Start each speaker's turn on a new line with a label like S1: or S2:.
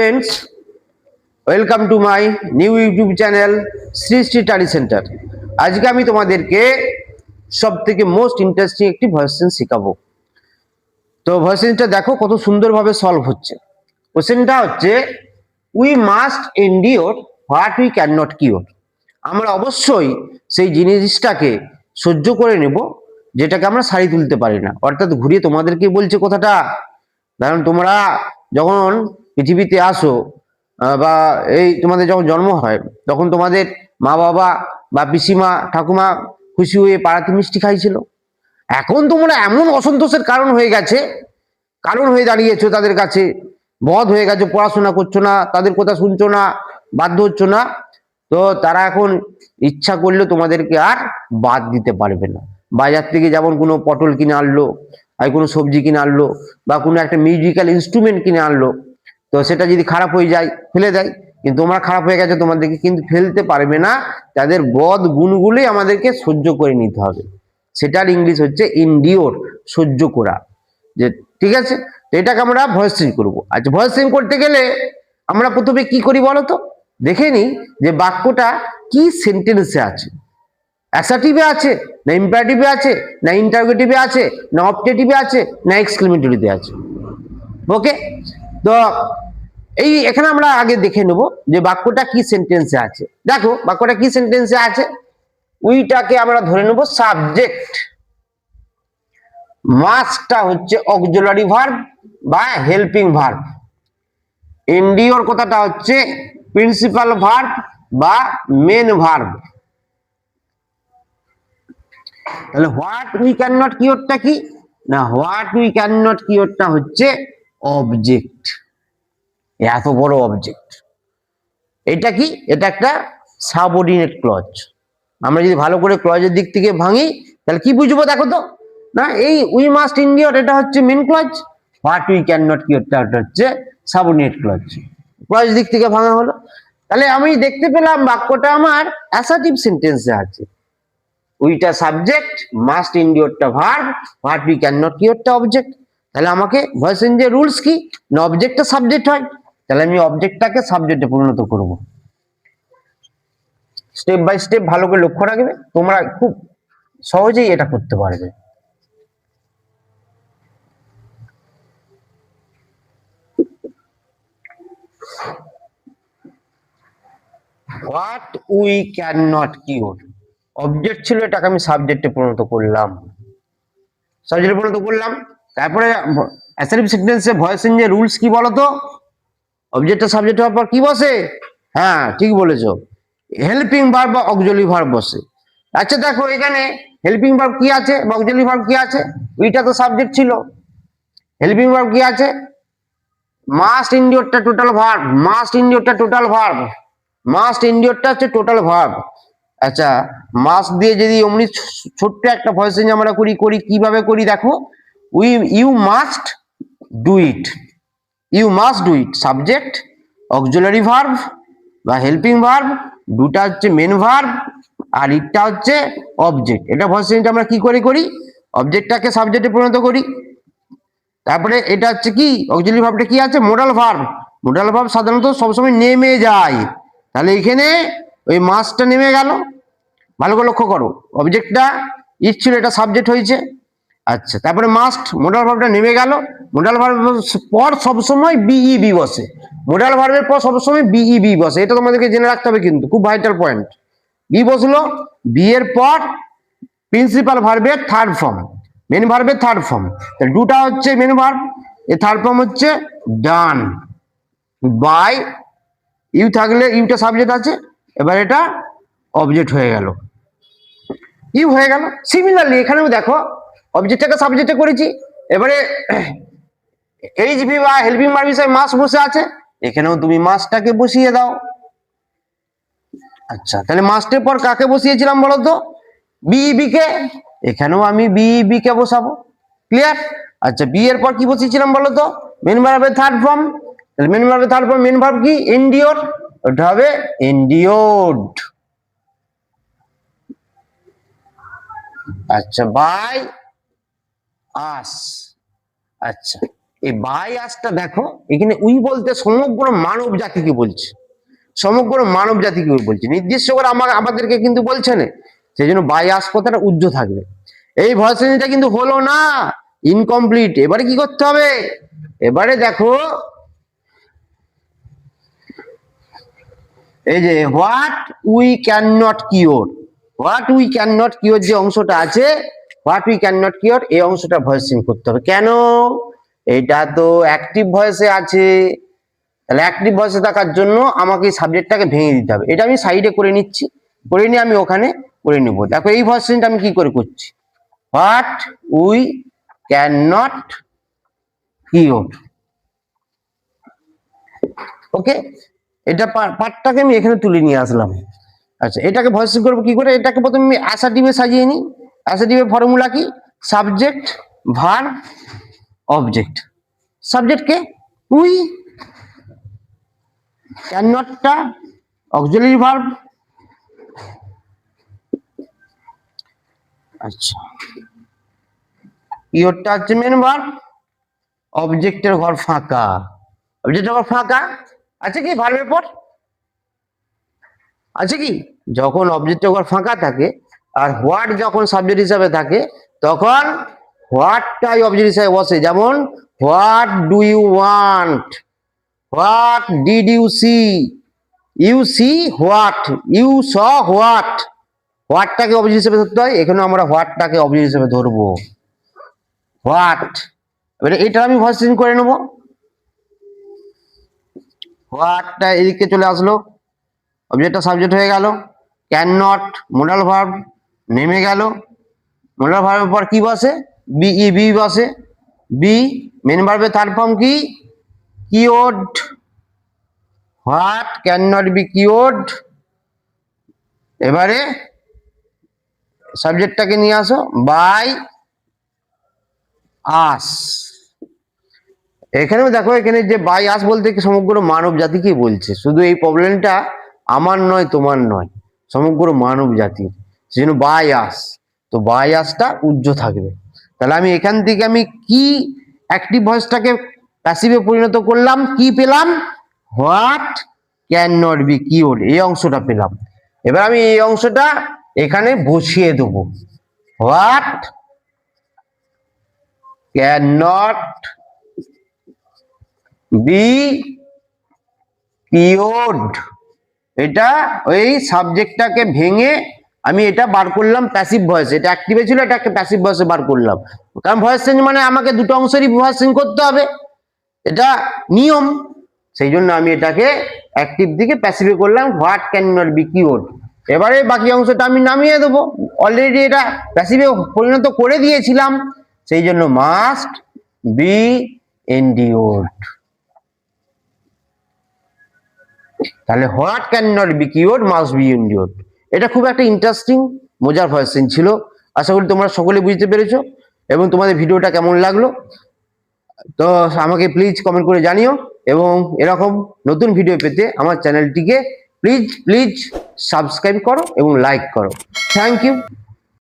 S1: Friends, welcome to my new YouTube channel Shri Shri study centre. আজকে আমি তোমাদেরকে সব থেকে মোস্ট ইন্টারেস্টিং একটি ভয়েস চেঞ্জ শেখাবো। তো ভয়েস চেঞ্জটা দেখো কত সুন্দরভাবে সলভ হচ্ছে। কোশ্চেনটা হচ্ছে we must endure what we can not cure. আমরা অবশ্যই সেই জিনিসটাকে সহ্য করে নেব যেটাকে আমরা সারিয়ে তুলতে পারি না। অর্থাৎ ঘুরিয়ে তোমাদেরকে বলছে কথাটা, কারণ তোমরা যখন পৃথিবীতে আসো বা এই তোমাদের যখন জন্ম হয় তখন তোমাদের মা বাবা বা পিসিমা ঠাকুমা খুশি হয়ে পাড়াতে মিষ্টি খাইছিল। এখন তোমরা এমন অসন্তোষের কারণ হয়ে গেছে, কারণ হয়ে দাঁড়িয়েছো তাদের কাছে, বধ হয়ে গেছে, পড়াশোনা করছো না, তাদের কথা শুনছো না, বাধ্য হচ্ছ না। তো তারা এখন ইচ্ছা করলে তোমাদেরকে আর বাদ দিতে পারবে না। বাজার থেকে যেমন কোনো পটল কিনে আনলো, আর কোনো সবজি কিনে আনলো, বা কোনো একটা মিউজিক্যাল ইনস্ট্রুমেন্ট কিনে আনলো, তো সেটা যদি খারাপ হয়ে যায় ফেলে দেয়। কিন্তু তোমরা খারাপ হয়ে গেছে, তোমাদেরকে কিন্তু ফেলতে পারবে না। তাদের বদ গুণগুলোই আমাদেরকে সহ্য করে নিতে হবে। সেটার ইংলিশ হচ্ছে ইনডিওর, সহ্য করা। যে ঠিক আছে, তো এটাকে আমরা ভয়েস চেঞ্জ করবো। আচ্ছা, ভয়েস চেঞ্জ করতে গেলে আমরা প্রথমে কি করি বলো তো? দেখে নিই যে বাক্যটা কি সেন্টেন্সে আছে। অ্যাসার্টিভে আছে, না ইম্পারেটিভে আছে, না ইন্টারোগেটিভে আছে, না অবজেক্টিভে আছে, না এক্সক্লেমেটরিতে আছে। ওকে, তো এই এখানে আমরা আগে দেখে নেব যে বাক্যটা কি সেন্টেন্সে আছে। দেখো বাক্যটা কি সেন্টেন্সে আছে। উইটাকে আমরা ধরে নেব সাবজেক্ট, মাস্টটা হচ্ছে অক্সিলারি ভার্ব বা হেল্পিং ভার্ব, এন্ডিওর কথাটা হচ্ছে প্রিন্সিপাল ভার্ব বা মেন ভার্ব। তাহলে হোয়াট উই ক্যান নট কিওরটা কি না, হোয়াট উই ক্যান নট কিওরটা হচ্ছে অবজেক্ট। এত বড় অবজেক্ট, এটা কি? এটা একটা সাবঅর্ডিনেট ক্লজ। আমরা যদি ভালো করে ক্লজের দিক থেকে ভাঙি তাহলে কি বুঝবো দেখো তো, না এই উই মাস্ট ইন্ডিওর এটা হচ্ছে main clause, what we can not কিওরটা হচ্ছে সাবঅর্ডিনেট ক্লজ। ক্লজ দিক থেকে ভাঙা হলো। তাহলে আমি দেখতে পেলাম বাক্যটা আমার অ্যাসার্টিভ সেন্টেন্সে আছে। উইটা সাবজেক্ট, মাস্ট ইন্ডিওরটা verb, what we can not কিওরটা অবজেক্ট। তাহলে আমাকে ভয়েস চেঞ্জের রুলস কি না, অবজেক্টটা সাবজেক্ট হয়, তাহলে আমি অবজেক্টটাকে সাবজেক্টে পরিণত করব। স্টেপ বাই স্টেপ ভালো করে লক্ষ্য রাখবে, তোমরা খুব সহজেই এটা করতে পারবে। What we can not cure object ছিল, এটাকে আমি সাবজেক্টে পরিণত করলাম, সাবজেক্টে পরিণত করলাম। তারপরে অ্যাসার্টিভ সেন্টেন্সে ভয়েস চেঞ্জের রুলস কি বলতো? অবজেক্টটা সাবজেক্ট হওয়ার পর কি বসে? হ্যাঁ ঠিক বলেছো, হেল্পিং ভার্ব বা অক্সিলারি ভার্ব বসে। আচ্ছা দেখো এখানে হেল্পিং ভার্ব কি আছে বা অক্সিলারি ভার্ব কি আছে? ওইটা তো সাবজেক্ট ছিল। হেল্পিং ভার্ব কি আছে? মাস্ট ইন্ডিওরটা টোটাল ভার্ব, মাস্ট ইন্ডিওরটা টোটাল ভার্ব, মাস্ট ইন্ডিওরটা হচ্ছে টোটাল ভার্ব। আচ্ছা, মাস্ট দিয়ে যদি অমনি ছোট্ট একটা ভয়েস চেঞ্জ আমরা করি কিভাবে করি দেখো। You must do it, you must do it subject, auxiliary verb বা হেল্পিং ভার্ব, দুটা হচ্ছে মেন ভার্ব, আর ইটটা হচ্ছে অবজেক্ট। এটা ভয়েস চেঞ্জটা আমরা কি করে করি? অবজেক্টটাকে সাবজেক্টে পরিণত করি। তারপরে এটা হচ্ছে কি, অক্সিলারি ভার্বটা কি আছে? Modal verb. মোডাল ভার্ব সাধারণত সবসময় নেমে যায়, তাহলে এখানে ওই মাস্টটা নেমে গেল। ভালো করে লক্ষ্য করো, অবজেক্টটা ইট ছিল, এটা সাবজেক্ট হয়েছে। আচ্ছা, তারপরে মাস্ট মোডাল ভার্বটা নেমে গেল। মোডাল ভার্বের পর সবসময় বিইবি বসে, মোডাল ভার্বের পর সবসময় বিইবি বসে, এটা তোমাদেরকে জেনে রাখতে হবে, কিন্তু খুব ভাইটাল পয়েন্ট। বি বসলো, বি এর পর প্রিন্সিপাল ভার্বের থার্ড ফর্ম, মেন ভার্বের থার্ড ফর্ম। তাহলে দুটা হচ্ছে মেন ভার্ব, এর থার্ড ফর্ম হচ্ছে ডান বাই। ইউ থাকলে ইউটা সাবজেক্ট আছে, এবার এটা অবজেক্ট হয়ে গেল, ইউ হয়ে গেল। সিমিলারলি এখানেও দেখো অবজেক্টটাকে সাবজেক্টে করেছি, এবারে এইচভি বা হেল্পিং ভার্ব হিসেবে মাস্ট বসে আছে, এখানেও তুমি মাস্টটাকে বসিয়ে দাও। আচ্ছা, তাহলে মাস্টের পর কাকে বসিয়েছিলাম বলো তো? বিইবি কে, এখানেও আমি বিইবি কে বসাবো। ক্লিয়ার? আচ্ছা, বি এর পর কি বসিয়েছিলাম বলো তো? মেন ভার্বের থার্ড ফর্ম। তাহলে মেন ভার্বের থার্ড ফর্ম, মেন ভার্ব কি? এন্ডিওর, ওটা হবে এন্ডিওর্ড। আচ্ছা, বাই আস। আচ্ছা, এই বায়াসটা দেখো, এখানে উই বলতে সমগ্র মানব জাতিকে বলছে, সমগ্র মানব জাতিকে বলছে, নির্দিষ্ট করে আমাদেরকে কিন্তু বলছে না। সেই জন্য বায়াস কথাটা উজ্জ্ব থাকবে। এই ভার্সনটা কিন্তু হলো না, ইনকমপ্লিট। এবারে কি করতে হবে? এবারে দেখো এই যে what we can not cure, what we can not cure যে অংশটা আছে, what we can not cure, এই অংশটা ভয়েসিং করতে হবে। কেন? এটা তো অ্যাক্টিভ ভয়েসে আছে, তাহলে অ্যাক্টিভ ভয়েসে থাকার জন্য আমাকে এই সাবজেক্টটাকে ভেঙে দিতে হবে। এটা আমি সাইডে করে নিচ্ছি, করে নিয়ে আমি ওখানে করে নেব। দেখো এই ভার্সনটা আমি কি করে করছি, what we can not cure. Okay, এটা পার্টটাকে আমি এখানে তুলে নিয়ে আসলাম। আচ্ছা, এটাকে ভয়েসিং করবো কি করে? এটাকে প্রথমে আমি অ্যাসার্টিভে সাজিয়ে নিই। অ্যাসার্টিভের ফর্মুলা কি? Subject, verb, object. সাবজেক্টকে উই, ক্যান নটটা অক্সিলারি ভার্ব। আচ্ছা, ইওরটা হচ্ছে মেন ভার্ব, অবজেক্টের ঘর ফাঁকা, অবজেক্টের ঘর ফাঁকা আছে কি ভার্বের পর? আছে কি? যখন অবজেক্টের ঘর ফাঁকা থাকে আর হোয়াট যখন সাবজেক্ট হিসাবে থাকে, তখন হোয়াটটাই অবজেক্ট হিসাবে বসে। যেমন what do you want, what did you see, you see what, you saw what. হোয়াটটাকে অবজেক্ট হিসেবে ধরতে হয়, এখানে আমরা হোয়াটটাকে অবজেক্ট হিসেবে ধরবো, হোয়াট। এবারে এটা আমি ভয়েস চেঞ্জ করে নেবো। হোয়াটটা এদিকে চলে আসলো, অবজেক্টটা সাবজেক্ট হয়ে গেল। ক্যান নট মোডাল ভার্ব নেমে গেল, মোডাল ভার্বের পর কি বসে? বিই, বি বসে। বি মেন ভার্বের থার্ড ফর্ম কি? Cured. What can not be cured. এবারে সাবজেক্টটাকে নিয়ে আসো, বাই আস। এখানেও দেখো, এখানে যে বাই আস বলতে সমগ্র মানব জাতিকে বলছে। শুধু এই প্রবলেমটা আমার নয়, তোমার নয়, সমগ্র মানব জাতির। সেজন্য বাই আস, তো বাই আসটা উজ্জ্ব থাকবে। তাহলে আমি এখান থেকে আমি কি অ্যাক্টিভ ভয়েসটাকে প্যাসিভে পরিণত করলাম, কি পেলাম? What can not be cured, এই অংশটা পেলাম। এবার আমি এই অংশটা এখানে বসিয়ে দেবো, what can not be cured. এটা ওই সাবজেক্টটাকে ভেঙে আমি এটা বার করলাম প্যাসিভ ভয়েস। এটা অ্যাক্টিভে ছিল, এটাকে প্যাসিভ ভয়েসে বার করলাম। কারণ ভয়েস চেঞ্জ মানে আমাকে দুটো অংশেরই ভয়েস চেঞ্জ করতে হবে, এটা নিয়ম। সেই জন্য আমি এটাকে অ্যাক্টিভ দিকে প্যাসিভে করলাম, what can not be cured. এবারে বাকি অংশটা আমি নামিয়ে দেবো, অলরেডি এটা প্যাসিভে পরিণত করে দিয়েছিলাম। সেই জন্য মাস্ট বি এন্ডিওর্ড। তাহলে what can not be cured must be endured. এটা খুব একটা ইন্টারেস্টিং মজার ভয়েস চেঞ্জ ছিল। আশা করি তোমরা সকলে বুঝতে পেরেছো এবং তোমাদের ভিডিওটা কেমন লাগলো তো আমাকে প্লিজ কমেন্ট করে জানিও। এবং এরকম নতুন ভিডিও পেতে আমার চ্যানেলটিকে প্লিজ সাবস্ক্রাইব করো এবং লাইক করো। Thank you.